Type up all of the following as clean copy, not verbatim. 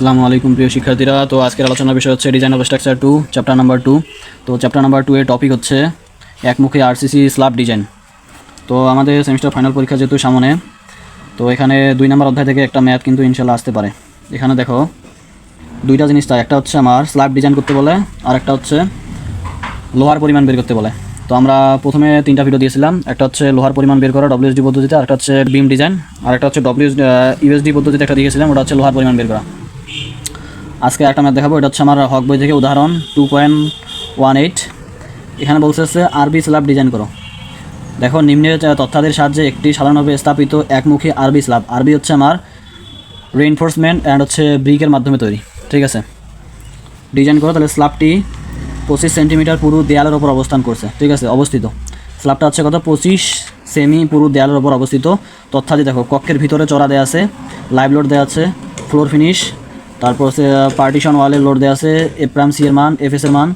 আসসালামু আলাইকুম প্রিয় শিক্ষার্থীরা। তো আজকের আলোচনার বিষয় হচ্ছে design of structure 2 chapter number 2। তো চ্যাপ্টার নাম্বার 2 এর টপিক হচ্ছে একমুখী আরসিসি স্ল্যাব ডিজাইন। তো আমাদের সেমিস্টার ফাইনাল পরীক্ষা যেহেতু সামনে, তো এখানে 2 নম্বর অধ্যায় থেকে একটা ম্যাথ কিন্তু ইনশাল্লাহ আসতে পারে। এখানে দেখো দুইটা জিনিস চাই, একটা হচ্ছে আমার স্ল্যাব ডিজাইন করতে বলে, আর একটা হচ্ছে লোহার পরিমাণ বের করতে বলে। তো আমরা প্রথমে 3টা ভিডিও দিয়েছিলাম, একটা হচ্ছে লোহার পরিমাণ বের করা ডব্লিউএসডি পদ্ধতিতে, আর একটা হচ্ছে বিম ডিজাইন, আর একটা হচ্ছে ইউএসডি পদ্ধতিতে একটা দিয়েছিলাম, ওটা হচ্ছে লোহার পরিমাণ বের করা। আজকে একটা ম্যাথ দেখাবো, এটা হচ্ছে আমার হক বই থেকে উদাহরণ 2.18। এখানে বলছে হচ্ছে আরবি স্ল্যাব ডিজাইন করো। দেখো নিম্নের তথ্যাদের সাহায্যে একটি সাধারণভাবে স্থাপিত একমুখী আরবি স্ল্যাব, আরবি হচ্ছে আমার রেইনফোর্সমেন্ট অ্যান্ড হচ্ছে ব্রিকের মাধ্যমে তৈরি, ঠিক আছে, ডিজাইন করো। তাহলে স্ল্যাবটি 25 সেন্টিমিটার পুরো দেয়ালের ওপর অবস্থান করছে, ঠিক আছে, অবস্থিত। স্ল্যাবটা হচ্ছে কত, 25 সেমি পুরো দেয়ালের ওপর অবস্থিত। তথ্যাদি দেখো, কক্ষের ভিতরে চড়া দেওয়া আছে, লাইভ লোড দেওয়া আছে, ফ্লোর ফিনিশ, তারপর হচ্ছে পার্টিশন ওয়ালের লোড দেওয়া আছে, এপ্রাম সি এর মান, এফ এস এর মান,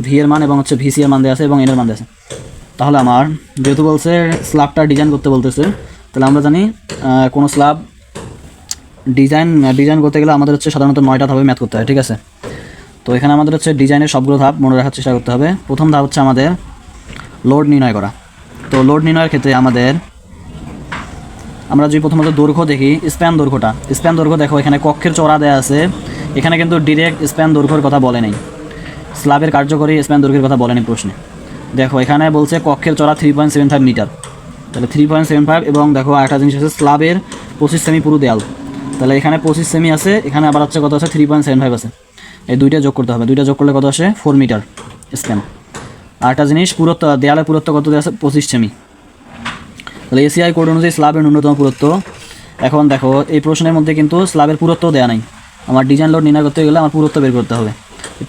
ভি এর মান এবং হচ্ছে ভিসি এর মান দেওয়া আছে এবং এন এর মান দেওয়া আছে। তাহলে আমার যেহেতু বলছে স্ল্যাবটা ডিজাইন করতে বলতেছে, তাহলে আমরা জানি কোনো স্ল্যাব ডিজাইন করতে গেলে আমাদের হচ্ছে সাধারণত 9টা ধাপে ম্যাথ করতে হয়, ঠিক আছে। তো এখানে আমাদের হচ্ছে ডিজাইনের সবগুলো ধাপ মনে রাখার চেষ্টা করতে হবে। প্রথম ধাপ হচ্ছে আমাদের লোড নির্ণয় করা। তো লোড নির্ণয়ের ক্ষেত্রে আমরা যদি প্রথমত দৈর্ঘ্য দেখি, স্প্যান দৈর্ঘ্য দেখো, এখানে কক্ষের চড়া দেওয়া আছে, এখানে কিন্তু ডিরেক্ট স্প্যান দৈর্ঘ্যের কথা বলে নাই, স্ল্যাবের কার্যকরী স্প্যান দৈর্ঘ্যের কথা বলেনি প্রশ্নে। দেখো এখানে বলছে কক্ষের চড়া 3.75 মিটার, তাহলে 3.75, এবং দেখো একটা জিনিস আছে স্ল্যাবের 25 সেমি পুরো দেয়াল, তাহলে এখানে 25 সেমি আছে, এখানে আবার হচ্ছে কত আছে 3.75 আছে, এই দুইটা যোগ করতে হবে, দুইটা যোগ করলে কত আসে 4 মিটার স্প্যান। আর একটা জিনিস পুরুত্ব, দেয়ালের পুরুত্ব কত দেওয়া আছে 25 সেমি, তাহলে এসিআই কোড অনুযায়ী স্ল্যাবের ন্যূনতম পুরুত্ব। এখন দেখো এই প্রশ্নের মধ্যে কিন্তু স্ল্যাবের পুরুত্ব দেওয়া নাই, আমার ডিজাইন লোড নির্ণয় করতে গেলে আমার পুরুত্ব বের করতে হবে।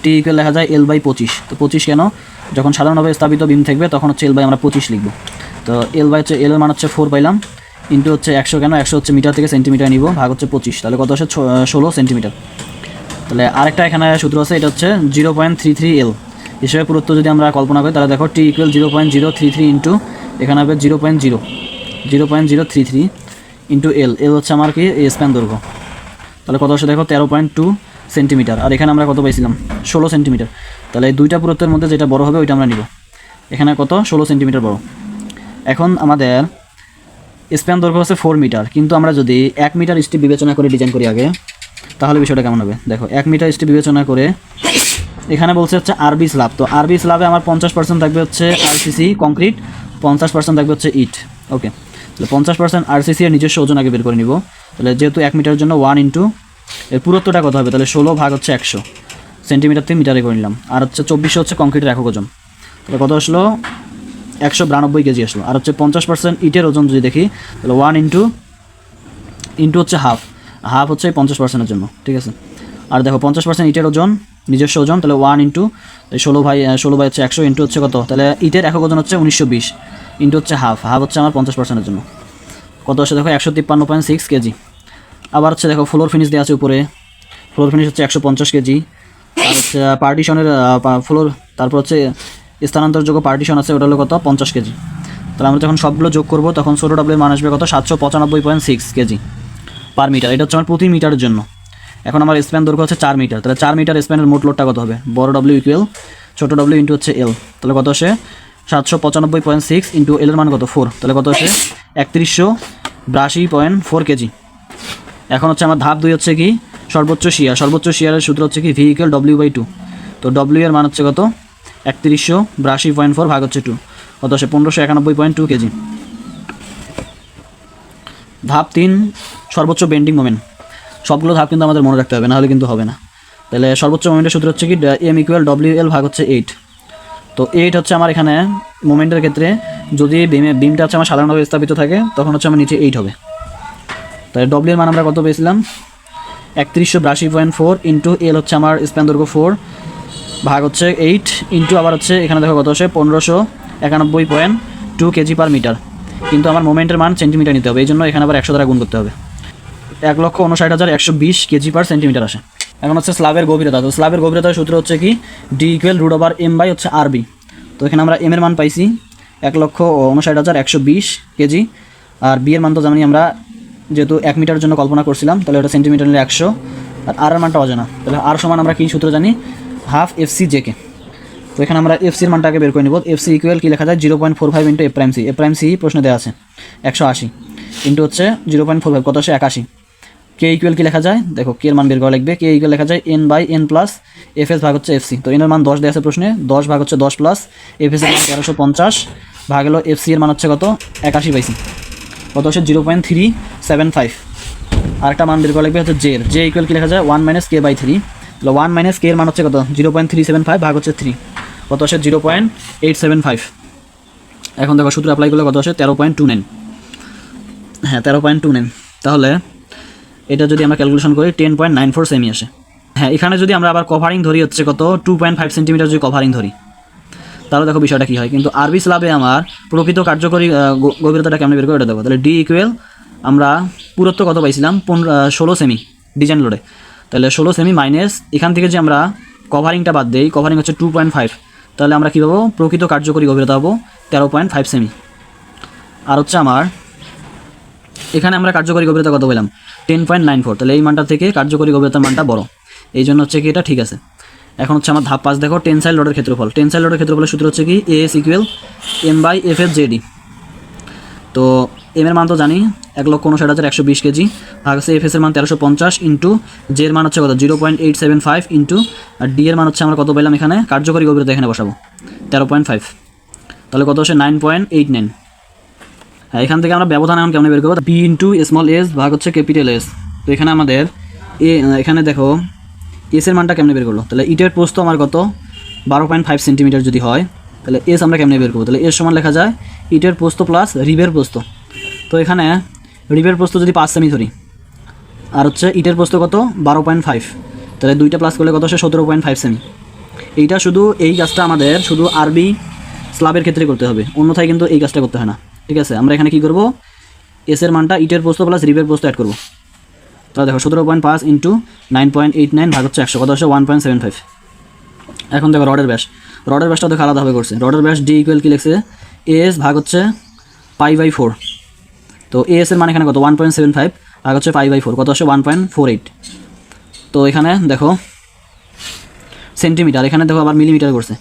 টি ইকুয়াল লেখা যায় L/25। তো 25 কেন, যখন সাধারণভাবে স্থাপিত বিম থাকবে তখন হচ্ছে L/ আমরা 25 লিখব। তো হচ্ছে L এর মান হচ্ছে 4 পাইলাম, ইন্টু হচ্ছে 100, কেন 100 হচ্ছে মিটার থেকে সেন্টিমিটার নিব, ভাগ হচ্ছে 25, তাহলে কত আসে 16 সেন্টিমিটার। তাহলে আরেকটা এখানে সূত্র আছে, এটা হচ্ছে 0.33 L হিসেবে পুরুত্ব যদি আমরা কল্পনা করি, তাহলে দেখো টি ইকুয়াল 0.033 ইন্টু এখানে হবে 0.033 ইন্টু এল হচ্ছে আমার কি স্প্যান দৈর্ঘ্য, তাহলে কত আসে দেখো 13.2 সেন্টিমিটার, আর এখানে আমরা কত পাইছিলাম 16 সেন্টিমিটার। তাহলে এই দুইটা পুরুত্বের মধ্যে যেটা বড় হবে ওইটা আমরা নিব, এখানে কত 16 সেন্টিমিটার বড়। এখন আমাদের স্প্যান দৈর্ঘ্য হচ্ছে 4 মিটার, কিন্তু আমরা যদি 1 মিটার স্টিপ বিবেচনা করে ডিজাইন করি আগে, তাহলে বিষয়টা কেমন হবে। দেখো 1 মিটার স্টিপ বিবেচনা করে এখানে বলছে হচ্ছে আরবি স্ল্যাব, তো আরবি স্ল্যাবে আমার 50% থাকবে হচ্ছে আরসিসি কংক্রিট, 50% থাকবে হচ্ছে ইট, ওকে। তাহলে 50% আরসিসি এর নিজস্ব ওজন আগে বের করে নিব। তাহলে যেহেতু 1 মিটারের জন্য 1 ইন্টু এর পুরুত্বটা কত হবে, তাহলে 16 ভাগ হচ্ছে 100 সেন্টিমিটার থেকে মিটারে করে নিলাম, আর হচ্ছে 2400 হচ্ছে কংক্রিটের একক ওজন, তাহলে কত আসলো 192 কেজি আসলো। আর হচ্ছে 50% ইটের ওজন যদি দেখি, তাহলে 1 ইন্টু হচ্ছে হাফ হচ্ছে 50%-এর জন্য, ঠিক আছে। আর দেখো 50% ইটের ওজন নিজস্ব ওজন, তাহলে 1 ইন্টু 16 বাই হচ্ছে 100 ইন্টু হচ্ছে কত, তাহলে ইটের একক ওজন হচ্ছে 1920 ইন্টু হচ্ছে হাফ হচ্ছে আমার 50%-এর জন্য, কত আসে দেখো 153.6 কেজি। আবার হচ্ছে দেখো ফ্লোর ফিনিশ দেওয়া আছে উপরে, ফ্লোর ফিনিশ হচ্ছে 150 কেজি, আর হচ্ছে পার্টিশনের ফ্লোর, তারপর হচ্ছে স্থানান্তরযোগ্য পার্টিশন আছে, ওটা হলো কত 50 কেজি। তাহলে আমরা যখন সবগুলো যোগ করবো তখন ছোটো ডাব্লিউর মান আসবে কত 795.6 কেজি পার মিটার, এটা হচ্ছে আমার প্রতি মিটারের জন্য। এখন আমার স্প্যান দৈর্ঘ্য হচ্ছে 4 মিটার, তাহলে 4 মিটার স্প্যানের মোট লোডটা কত হবে, বড় ডব্লিউ ইকুয়াল ছোটো ডব্লিউ ইন্টু হচ্ছে এল, তাহলে কত আসে 795.6 ইন্টু এল এর মান কত 4, তাহলে কত আসে 3182.4 কেজি। এখন হচ্ছে আমার ধাপ 2 হচ্ছে কি সর্বোচ্চ শিয়ারের সূত্র হচ্ছে কি ভি ইকুয়াল W/2। তো ডব্লিউ এর মান হচ্ছে কত 3182.4 ভাগ হচ্ছে 2, কত আসে 1591.2 কেজি। ধাপ 3 সর্বোচ্চ বেন্ডিং মোমেন্ট, সবগুলো ধাপ কিন্তু আমাদের মনে রাখতে হবে, নাহলে কিন্তু হবে না। তাহলে সর্বোচ্চ মোমেন্টের সূত্র হচ্ছে কি M ইকুয়াল WL ভাগ হচ্ছে 8। তো 8 হচ্ছে আমার এখানে মোমেন্টের ক্ষেত্রে যদি বিমটা হচ্ছে আমার সাধারণভাবে স্থাপিত থাকে তখন হচ্ছে আমার নিচে 8 হবে। তাহলে ডব্লিউ এর মান আমরা কত পেয়েছিলাম 3182.4 ইন্টু এল হচ্ছে আমার স্প্যান দৈর্ঘ্য 4 ভাগ হচ্ছে 8 ইন্টু আবার হচ্ছে এখানে দেখো কত আসে 1591.2 কেজি পার মিটার, কিন্তু আমার মোমেন্টের মান সেন্টিমিটার নিতে হবে, এই জন্য এখানে আবার 100 দ্বারা গুণ করতে হবে, 1,59,120 কেজি পার সেন্টিমিটার আসে। এখন হচ্ছে স্ল্যাবের গভীরতা, তো স্ল্যাবের গভীরতার সূত্র হচ্ছে কি ডি ইকুয়াল √M বাই হচ্ছে আরবি। তো এখানে আমরা এম এর মান পাইছি 1,59,120 কেজি, আর বি এর মান তো জানি আমরা যেহেতু 1 মিটারের জন্য কল্পনা করছিলাম, তাহলে এটা সেন্টিমিটার নিলে 100, আর আর এর মানটা অজানা। তাহলে আর সমান আমরা কী সূত্র জানি, হাফ এফসি জেকে। তো এখানে আমরা এফসির মানটাকে বের করে নেব। এফসি ইকুয়াল কী লেখা যায়, 0.45 into F prime C. F prime C প্রশ্নে দেওয়া আছে 180 ইন্টু হচ্ছে 0.45 কত আসে 81। কে ইকুয়াল কী লেখা যায়, দেখো কে এর মান বের করা লাগবে। কে ইকুয়াল লেখা যায় N by N plus F S ভাগ হচ্ছে এফসি। তো এনের মান 10 দেওয়া আছে প্রশ্নে, 10 ভাগ হচ্ছে 10 প্লাস এফ এস এর মান 1350 ভাগ হলো এফসি এর মান হচ্ছে কত 81 পাইছি, কত হচ্ছে 0.375। আরেকটা মান বের করা লাগবে হচ্ছে জে। জে ইকুয়াল কী লেখা যায় 1 মাইনাস কে বাই 3। তাহলে 1 মাইনাস কে এর মান হচ্ছে কত 0.375 ভাগ হচ্ছে 3, কত আসে 0.875। এখন দেখো সূত্র অ্যাপ্লাই করলে কত আসে 13.29। হ্যাঁ 13.29। তাহলে এটা যদি আমরা ক্যালকুলেশন করি 10.94 সেমি আসে। হ্যাঁ এখানে যদি আমরা আবার কভারিং ধরি হচ্ছে কত 2.5 সেন্টিমিটার যদি কভারিং ধরি, তাহলে দেখো বিষয়টা কী হয়। কিন্তু আরবি স্ল্যাবে আমার প্রকৃত কার্যকরী গভীরতাটা কেমন বের করে ওটা দেখো। তাহলে ডি ইকুয়াল আমরা পুরুত্ব কত পাইছিলাম 16 সেমি ডিজাইন লোডে। তাহলে 16 সেমি মাইনাস এখান থেকে যে আমরা কভারিংটা বাদ দেই, কভারিং হচ্ছে 2.5, তাহলে আমরা কী পাবো প্রকৃত কার্যকরী গভীরতা পাবো 13.5 সেমি। আর হচ্ছে আমার এখানে আমরা কার্যকরী গভীরতা কত পেলাম 10.94। তাহলে এই মানটা থেকে কার্যকরী গভীরতার মানটা বড়, এই জন্য হচ্ছে কি এটা ঠিক আছে। এখন হচ্ছে আমার ধাপ 5 দেখো টেনসাইল লোডের ক্ষেত্রফল। টেনসাইল লোডের ক্ষেত্রফলের সূত্র হচ্ছে কি S equal M by F F J. D এম এর মান তো জানি 1,59,120 কেজি ভাগ হচ্ছে এফ এস এর মান 1350 ইন্টু জে এর মান হচ্ছে কত 0.875 ইন্টু আর ডি এর মান হচ্ছে আমরা কত পেলাম এখানে কার্যকরী গভীরতা এখানে বসাবো 13.5, তাহলে কত হচ্ছে 9.89। হ্যাঁ এখান থেকে আমরা ব্যবধান এখন কেমন বের করবো, বি ইন্টু স্মল এস ভাগ হচ্ছে ক্যাপিটাল এস। তো এখানে আমাদের এখানে দেখো এস এর মানটা কেমনে বের করলো। তাহলে ইটের প্রস্থ আমার কত 12.5 সেন্টিমিটার যদি হয়, তাহলে এস আমরা কেমনে বের করবো। তাহলে এস সমান লেখা যায় ইটের প্রস্থ প্লাস রিবের প্রস্থ। তো এখানে রিবের প্রস্থ যদি 5 সেমি ধরি আর হচ্ছে ইটের প্রস্থ কত 12.5, তাহলে দুইটা প্লাস করলে কত আসে 17.5 সেমি। এইটা শুধু এই কাজটা আমাদের শুধু আরবি স্ল্যাবের ক্ষেত্রে করতে হবে, অন্যথায় কিন্তু এই কাজটা করতে হয় না। ঠিক আছে, আমরা এখানে কী করবো এস এর মানটা ইটের প্রস্থ প্লাস রিবের প্রস্থ অ্যাড করবো। তাহলে দেখো 17.5 ইন্টু 9.89 ভাগ হচ্ছে 100, কত আসে 1.75। এখন দেখো রডের ব্যাস, রডের ব্যাসটা দেখো আলাদাভাবে করছে। রডের ব্যাস ডি ইকুয়াল কী লিখছে এস ভাগ হচ্ছে π/4। তো এস এর মান এখানে কত 1.75 ভাগ হচ্ছে π/4, কত আসে 1.48। তো এখানে দেখো সেন্টিমিটার, এখানে দেখো আবার মিলিমিটার করছে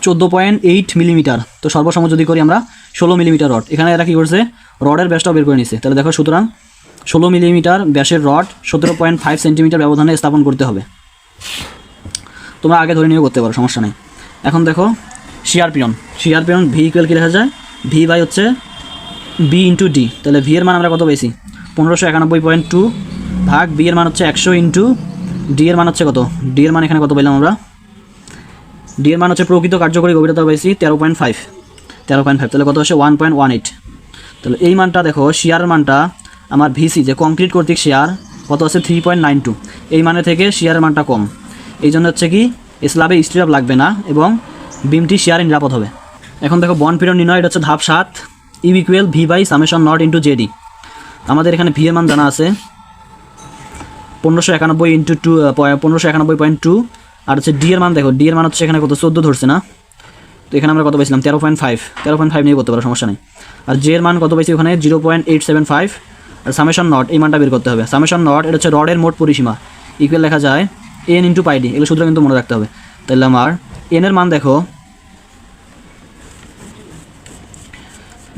14.8 মিলিমিটার। তো সর্বসম্মত যদি করি আমরা 16 মিলিমিটার রড, এখানে এরা কী করছে রডের ব্যাসটাও বের করে নিছে। তাহলে দেখো সুতরাং 16 মিলিমিটার ব্যাসের রড 17.5 সেন্টিমিটার ব্যবধানে স্থাপন করতে হবে। তোমরা আগে ধরে নিয়েও করতে পারো, সমস্যা নেই। এখন দেখো শিয়ার পিয়ন, শিয়ার পিয়ন ভি ইকুয়াল কী লেখা যায় ভি বাই হচ্ছে বি ইন্টু ডি। তাহলে ভি এর মান আমরা কত পেয়েছি 1591.2 ভাগ বি এর মান হচ্ছে 100 ইন্টু ডি এর মান হচ্ছে কত, ডি এর মান এখানে কত পেলাম আমরা, ডি এর মান হচ্ছে প্রকৃত কার্যকরী গভীরতা পেয়েছি 13.5, তাহলে কত আসে 1.18। তাহলে এই মানটা দেখো শিয়ারের মানটা আমার ভিসি যে কংক্রিট কর্তৃক শেয়ার কত আছে 3.92, এই মানে থেকে শেয়ারের মানটা কম, এই জন্য হচ্ছে কি স্ল্যাবে স্টিরাপ লাগবে না এবং বিমটি শেয়ারে নিরাপদ হবে। এখন দেখো বন্ড পিরিয়ড নির্ণয়, এটা হচ্ছে ধাপ 7 U equal V by summation not into J. আমাদের এখানে ভি এর মান জানা আছে 1591 ইন্টু 1591.2 আর হচ্ছে ডি এর মান দেখো ডি এর মান হচ্ছে এখানে কত 14 ধরছে না, তো এখানে আমরা কত পাইছিলাম 13.5 নিয়ে করতে পারো, সমস্যা নেই। আর জে এর মান কত পাইছি ওখানে 0.875 আর সামেশন নট এই মানটা বের করতে হবে। সামেশন নট এটা হচ্ছে রডের মোট পরিসীমা ইকুয়াল লেখা যায় এন ইন্টু পাইডি, এগুলো সূত্র কিন্তু মনে রাখতে হবে। তাহলে আমার এন এর মান দেখো,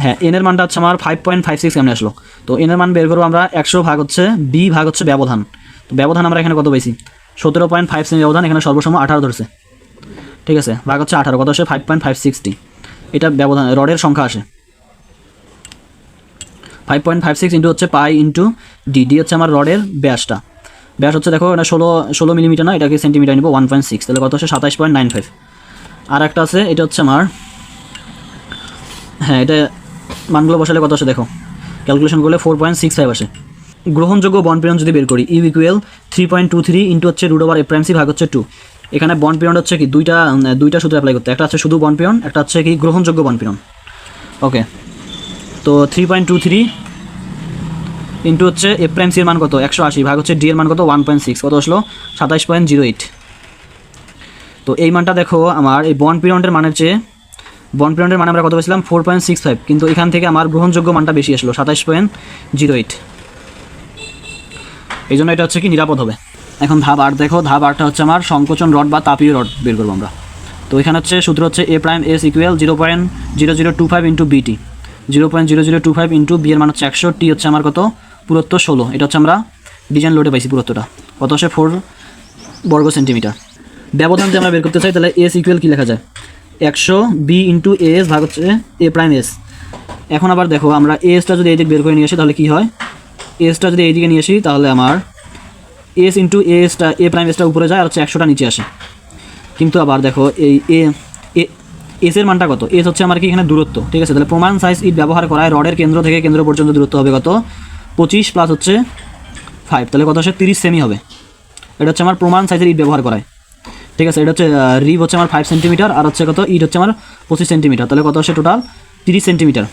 হ্যাঁ এন এর মানটা হচ্ছে আমার 5.56 কেমনে আসলো। তো এন এর মান বের করবো আমরা 100 ভাগ হচ্ছে বি ভাগ হচ্ছে ব্যবধান। তো ব্যবধান আমরা এখানে কত পাইছি 17.5 সেমি ব্যবধান, এখানে সর্বসম 18 ধরছে, ঠিক আছে ভাগ হচ্ছে 18, কত আসে 5.560। এটা ব্যবধান রডের সংখ্যা আসে 5.56 ইন্টু হচ্ছে পাই ইন্টু ডি, ডি হচ্ছে আমার রডের ব্যাসটা, ব্যাস হচ্ছে দেখো এটা 16 মিলিমিটার না, এটাকে সেন্টিমিটার নিব 1.6, তাহলে কত আসে 27.95। আর একটা আছে এটা হচ্ছে আমার, হ্যাঁ এটা মানগুলো বসালে কত আসে দেখো ক্যালকুলেশন করলে 4.65 আসে। গ্রহণযোগ্য বন্ড পিরিয়ড যদি বের করি ইউ ইকুয়াল 3.23 ইন্টু হচ্ছে root over F prime C ভাগ হচ্ছে 2। এখানে বন্ড পিরিয়ড হচ্ছে কি দুইটা সূত্র অ্যাপ্লাই করতে, একটা হচ্ছে শুধু বন্ড পিরিয়ড, একটা হচ্ছে কি গ্রহণযোগ্য বন্ড পিরিয়ড। ওকে, তো 3.23 ইন্টু হচ্ছে এফ প্রাইম সি এর মান কত 180 ভাগ হচ্ছে ডি এর মান কত 1.6, কত আসলো 27.08। তো এই মানটা দেখো আমার এই বন্ড পিরিয়ডের মানের চেয়ে বন্ড পিরিয়ডের মানে আমরা কত পেয়েছিলাম 4.65, কিন্তু এখান থেকে আমার গ্রহণযোগ্য মানটা বেশি আসলো 27.08, এই জন্য এটা হচ্ছে কি নিরাপদ হবে। এখন ধাপ 8 দেখো, ধাপ 8টা হচ্ছে আমার সংকোচন রড বা তাপীয় রড বের করবো আমরা। তো এখানে হচ্ছে সূত্র হচ্ছে এ প্রাইম এস ইকুয়াল 0.0025 ইন্টু বিটি, 0.0025 ইন্টু বি এর মান হচ্ছে 100, টি হচ্ছে আমার কত পুরুত্ব 16, এটা হচ্ছে আমরা ডিজাইন লোডে পাইছি পুরুত্বটা কত হচ্ছে 4 বর্গ সেন্টিমিটার। ব্যবধান যদি আমরা বের করতে চাই তাহলে এস ইকুয়াল কী লেখা যায় 100 বি ইন্টু এস ভাগ হচ্ছে এ প্রাইম এস। এখন আবার দেখো আমরা এসটা যদি এই দিকে বের করে নিয়ে আসি তাহলে কী হয়, এসটা যদি এইদিকে নিয়ে আসি তাহলে আমার এস ইন্টু এসটা এ প্রাইম এসটা উপরে যায় আর হচ্ছে 100টা নিচে আসে। কিন্তু আবার দেখো এই এস এর মানটা কত, এস হচ্ছে আমার কি এখানে দূরত্ব, ঠিক আছে। তাহলে প্রমাণ সাইজ ইট ব্যবহার করায় রডের কেন্দ্র থেকে কেন্দ্র পর্যন্ত দূরত্ব হবে কত 25 প্লাস হচ্ছে 5, তাহলে কত হচ্ছে 30 সেমি হবে। এটা হচ্ছে আমার প্রমাণ সাইজের ইট ব্যবহার করায়, ঠিক আছে। এটা হচ্ছে রিব হচ্ছে আমার 5 সেন্টিমিটার আর হচ্ছে কত ইট হচ্ছে আমার 25 সেন্টিমিটার, তাহলে কত হচ্ছে টোটাল 30 সেন্টিমিটার।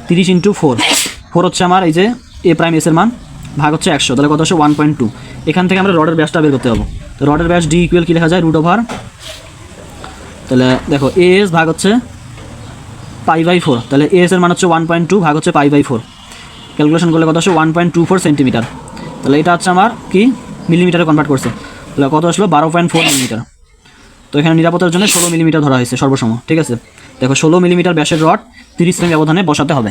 30 ইন্টু 4 হচ্ছে আমার এই যে এ প্রাইম এসের মান ভাগ হচ্ছে 100, তাহলে কত হচ্ছে 1.2। এখান থেকে আমরা রডের ব্যাসটা বের করতে হবে। তো রডের ব্যাস ডি ইকুয়াল কী লেখা যায় √, তাহলে দেখো এস ভাগ হচ্ছে π/4, তাহলে এস এর মান হচ্ছে 1.2 ভাগ হচ্ছে π/4, ক্যালকুলেশন করলে কত হচ্ছে 1.24 সেন্টিমিটার। তাহলে এটা হচ্ছে আমার কি মিলিমিটারে কনভার্ট করছে, তাহলে কত আসলো 12.4 মিলিমিটার। তো এখানে নিরাপত্তার জন্য 16 মিলিমিটার ধরা হয়েছে সর্বসম, ঠিক আছে। দেখো 16 মিলিমিটার ব্যাসের রড 30 সেমি ব্যবধানে বসাতে হবে।